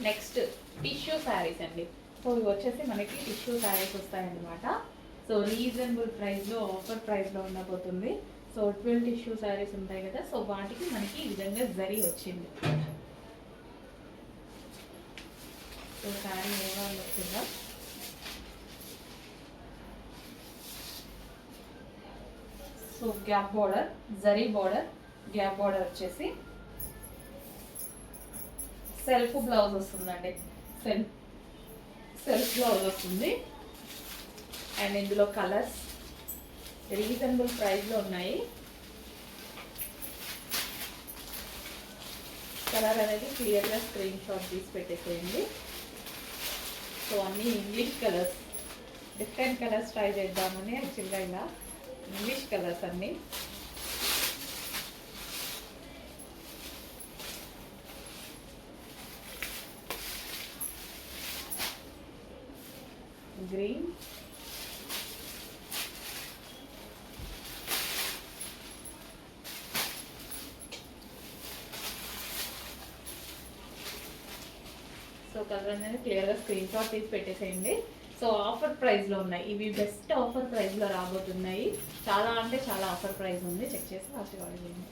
Next tissue saris అండి. So ఇవి వచ్చేసి మనకి టిష్యూ శారీస్ వస్తాయన్నమాట. సో రీజనబుల్ ప్రైస్లో, ఆఫర్ ప్రైస్లో ఉండబోతుంది. సో 12 టిష్యూ శారీస్ ఉంటాయి కదా, సో వాటికి మనకి ఈ విధంగా జరీ వచ్చింది. సో శారీ ఓవరాల్ వచ్చిందా. So gap border, zari border, gap border వచ్చేసి సెల్ఫ్ బ్లౌజ్ వస్తుందండి. సెల్ఫ్ బ్లౌజ్ వస్తుంది. అండ్ ఇందులో కలర్స్ రీజనబుల్ ప్రైస్లో ఉన్నాయి. కలర్ అనేది క్లియర్గా స్క్రీన్ షాట్ తీసి పెట్టేసేయండి. సో అన్నీ English colours, different colours try చేద్దామని యాక్చువల్గా ఇలా ఇంగ్లీష్ కలర్స్ అన్నీ. గ్రీన్, సో కలర్ అనేది క్లియర్గా స్క్రీన్ షాట్ తీసి పెట్టేసేయండి. సో ఆఫర్ ప్రైస్లో ఉన్నాయి ఇవి, బెస్ట్ ఆఫర్ ప్రైస్లో రాబోతున్నాయి. చాలా అంటే చాలా ఆఫర్ ప్రైస్ ఉంది, చెక్ చేసి ఫాస్ట్గా ఆర్డర్ చేయండి.